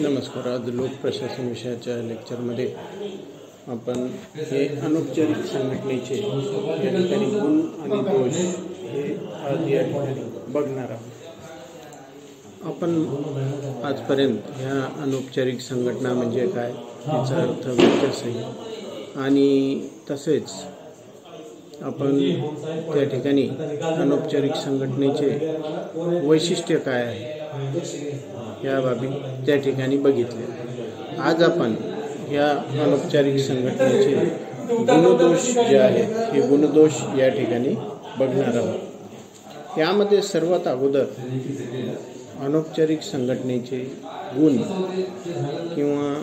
नमस्कार. आज लोकप्रशासन विषयाच्या लेक्चरमध्ये आपण हे अनौपचारिक संघटनेचे या ठिकाणी गुण आणि दोष हे आज या ठिकाणी बघणार आहोत. आपण आजपर्यंत ह्या अनौपचारिक संघटना म्हणजे काय, त्याचा अर्थ व्यत्यास आहे आणि तसेच आपण त्या ठिकाणी अनौपचारिक संघटनेचे वैशिष्ट्य काय आहे या बाबी त्या ठिकाणी बघितले. आज आपण या अनौपचारिक संघटनेचे गुणदोष जे आहेत हे गुणदोष या ठिकाणी बघणार आहोत. यामध्ये सर्वात अगोदर अनौपचारिक संघटनेचे गुण किंवा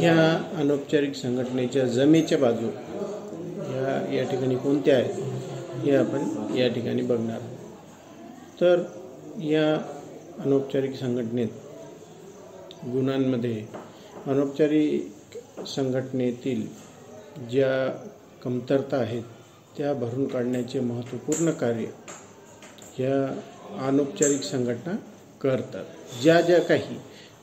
ह्या अनौपचारिक संघटनेच्या जमेच्या बाजू या ठिकाणी कोणत्या आहेत हे आपण या ठिकाणी बघणार आहोत. तर या अनौपचारिक संघटनेत गुणांमध्ये अनौपचारिक संघटनेतील ज्या कमतरता आहेत त्या भरून काढण्याचे महत्त्वपूर्ण कार्य या अनौपचारिक संघटना करतात. ज्या काही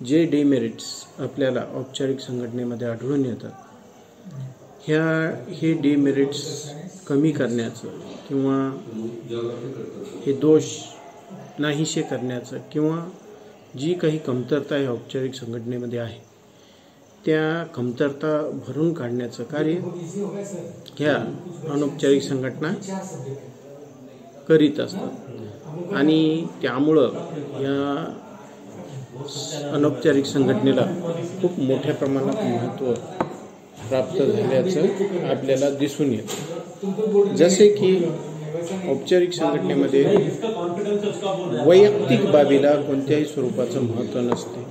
जे डिमेरिट्स आपल्याला औपचारिक संघटनेमध्ये आढळून येतात हे डिमेरिट्स कमी करण्याचं किंवा हे दोष नाहीसे करण्याचं किंवा जी काही कमतरता या औपचारिक संघटनेमध्ये आहे त्या कमतरता भरून काढण्याचं कार्य ह्या अनौपचारिक संघटना करीत असतात आणि त्यामुळं या अनौपचारिक संघटनेला खूप मोठ्या प्रमाणात महत्त्व प्राप्त झाल्याचं आपल्याला दिसून येतं. जसे की औपचारिक संघटनेमध्ये वैयक्तिक बाबीला कोणत्याही स्वरूपाचं महत्त्व नसते.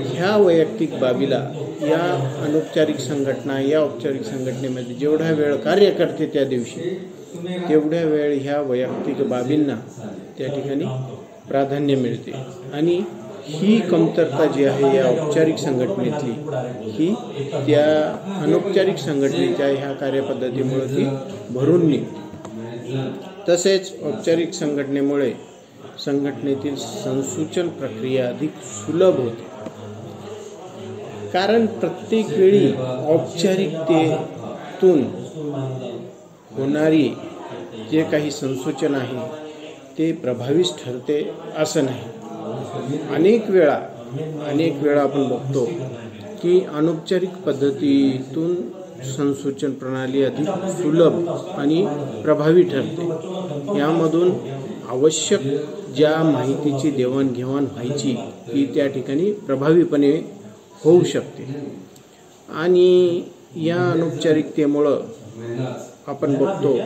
ह्या वैयक्तिक बाबीला या अनौपचारिक संघटना या औपचारिक संघटनेमध्ये जेवढा वेळ कार्य करते त्या दिवशी तेवढ्या वेळ ह्या वैयक्तिक बाबींना त्या ठिकाणी प्राधान्य मिळते आणि ही कमतरता जी आहे या औपचारिक संघटनेतली ही त्या अनौपचारिक संघटनेच्या ह्या कार्यपद्धतीमुळे ती भरून निघते. तसेच औपचारिक संघटनेमुळे संघटनेतील संसूचन प्रक्रिया अधिक सुलभ होते. कारण प्रत्येक वेळी औपचारिकतेतून होणारी जे काही संसूचन आहे ते प्रभावीच ठरते असं नाही. अनेक वेळा आपण बघतो की अनौपचारिक पद्धतीतून संसूचन प्रणाली अधिक सुलभ आणि प्रभावी ठरते. यामधून आवश्यक ज्या माहितीची देवाणघेवाण व्हायची ती त्या ठिकाणी प्रभावीपणे होऊ शकते आणि या अनौपचारिकतेमुळं आपण बघतो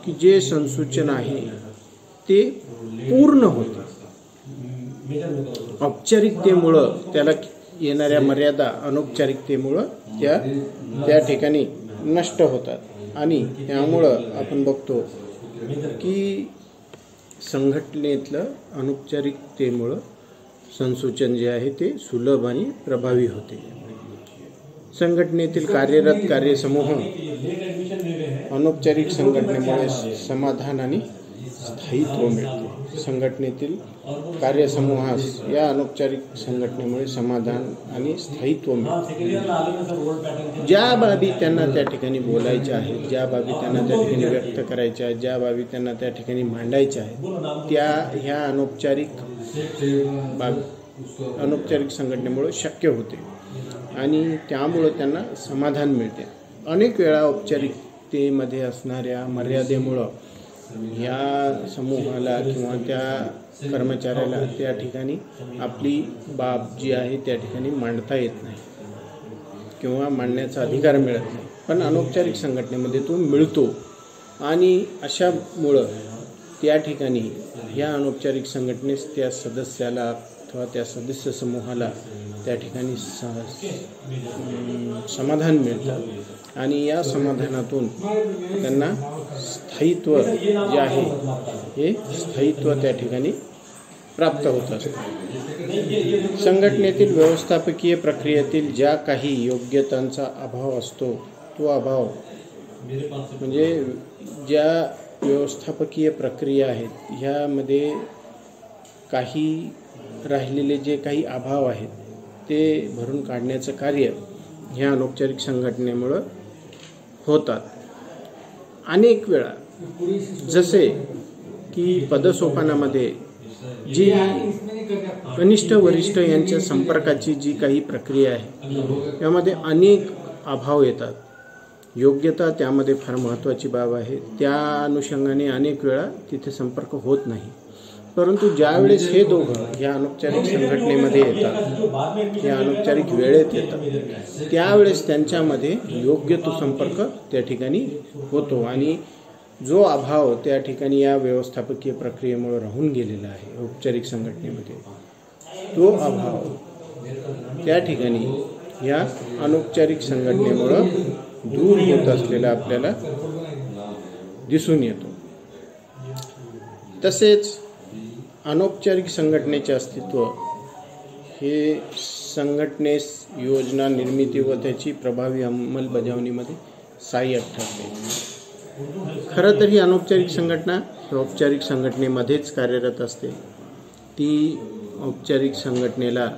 की जे संसूचन आहे ते पूर्ण होते. औपचारिकतेमुळं त्याला येणाऱ्या मर्यादा अनौपचारिकतेमुळं त्या ठिकाणी नष्ट होतात आणि त्यामुळं आपण बघतो की संघटनेतलं अनौपचारिकतेमुळं संसूचन जे आहे ते सुलभ आणि प्रभावी होते. संघटनेतील कार्यरत कार्यसमूह अनौपचारिक संघटनेमुळे समाधान आणि स्थायित्व मिळते. संघटनेतील कार्यसमूहास या अनौपचारिक संघटनेमुळे समाधान आणि स्थायित्व मिळते. ज्या बाबी त्यांना त्या ठिकाणी बोलायच्या आहेत, ज्या बाबी त्यांना त्या ठिकाणी व्यक्त करायच्या आहेत, ज्या बाबी त्यांना त्या ठिकाणी मांडायच्या आहेत त्या ह्या अनौपचारिक संघटनेमुळे शक्य होते आणि त्यामुळं त्यांना समाधान मिळते. अनेक वेळा औपचारिकतेमध्ये असणाऱ्या मर्यादेमुळं या समूहाला किंवा त्या कर्मचाऱ्याला त्या ठिकाणी आपली बाब जी आहे त्या ठिकाणी मांडता येत नाही किंवा मांडण्याचा अधिकार मिळत नाही. पण अनौपचारिक संघटनेमध्ये तो मिळतो आणि अशामुळं त्या ठिकाणी या अनौपचारिक संघटनेस त्या सदस्याला अथवा त्या सदस्य समूहाला त्या ठिकाणी समाधान मिळतं आणि या समाधानातून त्यांना स्थायित्व जे आहे हे स्थायित्व त्या ठिकाणी प्राप्त होत असते. संघटनेतील व्यवस्थापकीय प्रक्रियेतील ज्या काही योग्यतांचा अभाव असतो तो अभाव म्हणजे ज्या व्यवस्थापकीय प्रक्रिया आहेत ह्यामध्ये काही राहिलेले जे काही अभाव आहेत ते भरून काढण्याचं कार्य ह्या अनौपचारिक संघटनेमुळं होतात. अनेक वेळा जसे की पदसोपानामध्ये जी कनिष्ठ वरिष्ठ यांच्या संपर्काची जी काही प्रक्रिया आहे त्यामध्ये अनेक अभाव येतात. योग्यता त्यामध्ये फार महत्त्वाची बाब आहे. त्या अनुषंगाने अनेक वेळा तिथे संपर्क होत नाही. परंतु ज्यावेळेस हे दोघं या अनौपचारिक संघटनेमध्ये येतात, या अनौपचारिक वेळेत येतात, त्यावेळेस त्यांच्यामध्ये योग्य तो संपर्क त्या ठिकाणी होतो आणि जो अभाव त्या ठिकाणी या व्यवस्थापकीय प्रक्रियेमुळे राहून गेलेला आहे औपचारिक संघटनेमध्ये, तो अभाव त्या ठिकाणी या अनौपचारिक संघटनेमुळं दूर होत असलेला आपल्याला दिसून येतो. तसेच अनौपचारिक संघटनेचे अस्तित्व हे संघटनेस योजना निर्मिती व त्याची प्रभावी अंमलबजावणीमध्ये सहाय्यक ठरते. खरं तर ही अनौपचारिक संघटना औपचारिक संघटनेमध्येच कार्यरत असते. ती औपचारिक संघटनेला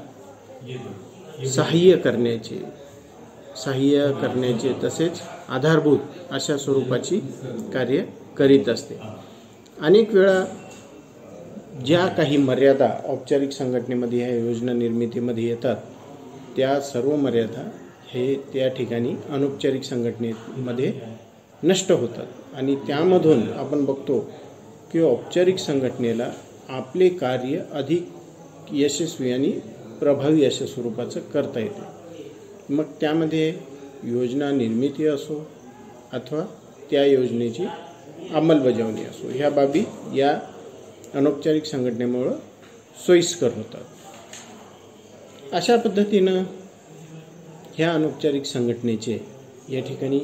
सहाय्य करण्याचे तसेच आधारभूत अशा स्वरूपाची कार्य करीत असते. अनेक वेळा ज्या काही मर्यादा औपचारिक संघटनेमध्ये ह्या योजना निर्मितीमध्ये येतात त्या सर्व मर्यादा हे त्या ठिकाणी अनौपचारिक संघटनेमध्ये नष्ट होतात आणि त्यामधून आपण बघतो की औपचारिक संघटनेला आपले कार्य अधिक यशस्वी आणि प्रभावी अशा स्वरूपाचं करता येते. मग त्यामध्ये योजना निर्मिती असो अथवा त्या योजनेची अंमलबजावणी असो, ह्या बाबी या अनौपचारिक संघटनेमुळं सोयीस्कर होतात. अशा पद्धतीनं ह्या अनौपचारिक संघटनेचे या ठिकाणी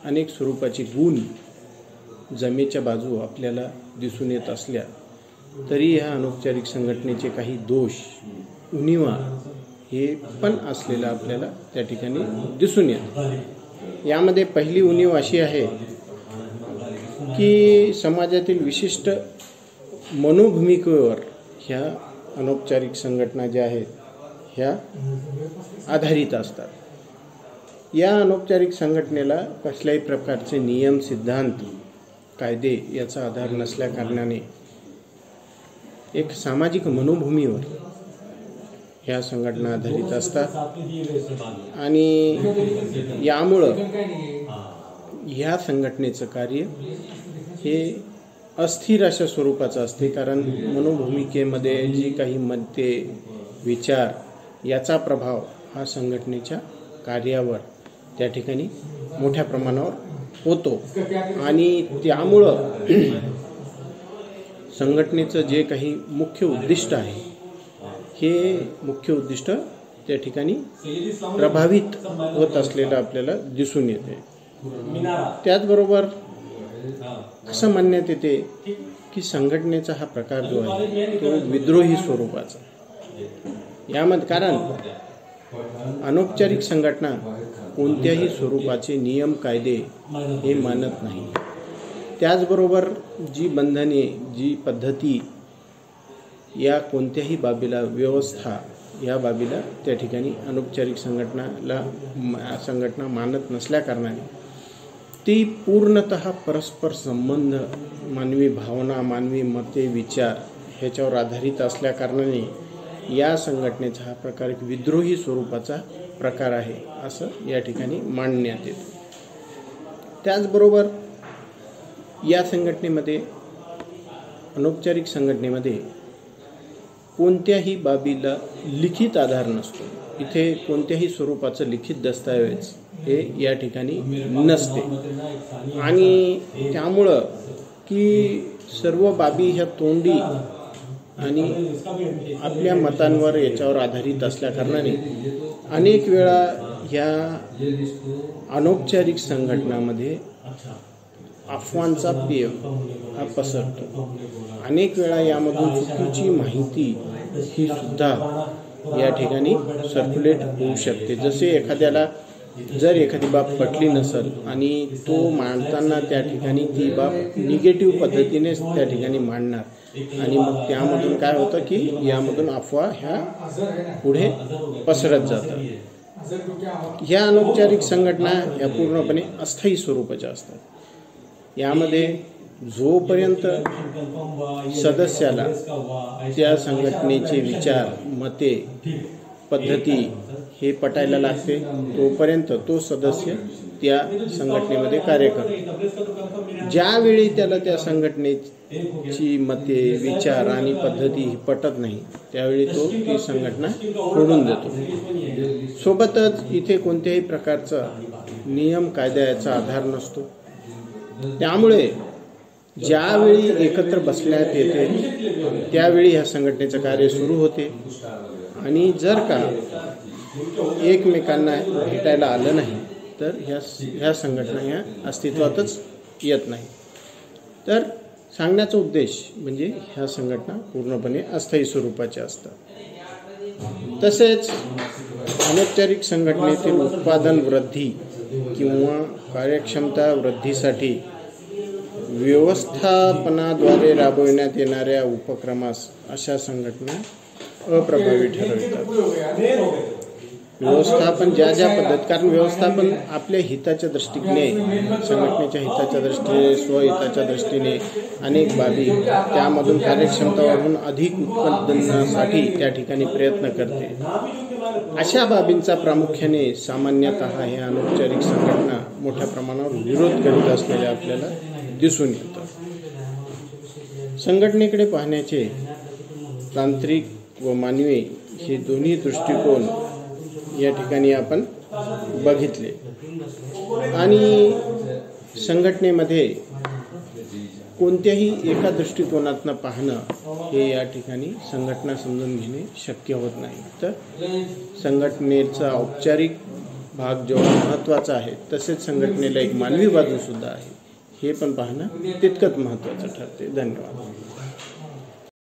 अनेक स्वरूपाचे गुण जमेच्या बाजू आपल्याला दिसून येत असल्या तरी ह्या अनौपचारिक संघटनेचे काही दोष, उणिवा हे पण असलेलं आपल्याला त्या ठिकाणी दिसून येतं. यामध्ये पहिली उणीव अशी आहे की समाजातील विशिष्ट मनोभूमिकेवर ह्या अनौपचारिक संघटना ज्या आहेत ह्या आधारित असतात. या अनौपचारिक संघटनेला कसल्याही प्रकारचे नियम, सिद्धांत, कायदे याचा आधार नसल्या कारणाने एक सामाजिक मनोभूमीवर ह्या संघटना आधारित असतात आणि यामुळं ह्या संघटनेचं कार्य हे अस्थिर अशा स्वरूपाचं असते. कारण मनोभूमिकेमध्ये जी काही मते, विचार याचा प्रभाव हा संघटनेच्या कार्यावर त्या ठिकाणी मोठ्या प्रमाणावर होतो आणि त्यामुळं संघटनेचं जे काही मुख्य उद्दिष्ट आहे हे मुख्य उद्दिष्ट त्या ठिकाणी प्रभावित होत असलेलं आपल्याला दिसून येते. त्याचबरोबर असं मानण्यात येते की संघटनेचा हा प्रकार जो आहे तो विद्रोही स्वरूपाचा. यामध्ये कारण अनौपचारिक संघटना कोणत्याही स्वरूपाचे नियम, कायदे हे मानत नाही. त्याचबरोबर जी बंधने, जी पद्धती या कोणत्याही बाबीला, व्यवस्था या बाबीला त्या ठिकाणी अनौपचारिक संघटना मानत नसल्या कारणाने ती पूर्णतः परस्पर संबंध, मानवी भावना, मानवी मते, विचार ह्याच्यावर आधारित असल्या कारणाने या संघटनेचा हा प्रकार एक विद्रोही स्वरूपाचा प्रकार आहे असं या ठिकाणी मांडण्यात येतं. त्याचबरोबर या संघटनेमध्ये, अनौपचारिक संघटनेमध्ये कोणत्याही बाबीला लिखित आधार नसतो. इथे कोणत्याही स्वरूपाचं लिखित दस्तऐवज हे या ठिकाणी नसते आणि त्यामुळं की सर्व बाबी ह्या तोंडी आणि आपल्या मतांवर याच्यावर आधारित असल्या कारणाने अनेक वेळा ह्या अनौपचारिक संघटनामध्ये अफवांचा पेय हा पसरतो. अनेक वेळा यामधून चुकीची माहिती ही सुद्धा या ठिकाणी सर्क्युलेट होऊ शकते. जसे एखाद्याला जर एखादी बाब पटली नसेल आणि तो मांडताना त्या ठिकाणी ती बाब निगेटिव्ह पद्धतीनेच त्या ठिकाणी मांडणार आणि मग त्यामधून काय होतं की यामधून अफवा ह्या पुढे पसरत जातात। ह्या अनौपचारिक संघटना या पूर्णपणे अस्थायी स्वरूपाच्या असतात। यामध्ये जोपर्यंत सदस्याला त्या संघटनेचे विचार, मते, पद्धती हे पटायला लागते तोपर्यंत तो सदस्य त्या संघटनेमध्ये कार्य करतो। ज्यावेळी त्याला त्या संघटनेची मते, विचार आणि पद्धती पटत नाही त्यावेळी तो ती संघटना सोडून देतो। सोबतच इथे कोणत्याही प्रकारचा नियम कायद्याचा आधार नसतो। त्यामुळे ज्यावेळी एकत्र बसण्यात येते त्यावेळी ह्या संघटनेचं कार्य सुरू होते आणि जर का एकमेकांना भेटायला आलं नाही तर ह्या संघटना ह्या अस्तित्वातच येत नाही। तर सांगण्याचा उद्देश म्हणजे ह्या संघटना पूर्णपणे अस्थायी स्वरूपाच्या असतात। तसेच अनौपचारिक संघटनेतील उत्पादन वृद्धी किंवा कार्यक्षमता वृद्धीसाठी व्यवस्थापनाद्वारे राबविण्यात येणाऱ्या उपक्रमास अशा संघटना अप्रभावी ठरवितात। व्यवस्थापन ज्या पद्धत, कारण व्यवस्थापन आपल्या हिताच्या दृष्टीने, संघटनेच्या हिताच्या दृष्टीने, स्वहिताच्या दृष्टीने अनेक बाबी त्यामधून कार्यक्षमता वाढवून अधिक उत्पादनासाठी त्या ठिकाणी प्रयत्न करते। अशा बाबींचा प्रामुख्याने सामान्यतः हे अनौपचारिक संघटना मोठ्या प्रमाणावर विरोध करीत असलेले आपल्याला दिसून येतं। संघटनेकडे पाहण्याचे तांत्रिक व मानवी हे दोन्ही दृष्टिकोन या ठिकाणी आपण बघितले आणि संघटनेमध्ये कोणत्याही एका दृष्टिकोनातून पाहणं हे या ठिकाणी संघटना समजून घेणे शक्य होत नाही। तर संघटनेचा औपचारिक भाग जेवढा महत्त्वाचा आहे तसेच संघटनेला एक मानवी बाजू सुद्धा आहे हे पण पाहणं तितकंच महत्त्वाचं ठरते। धन्यवाद।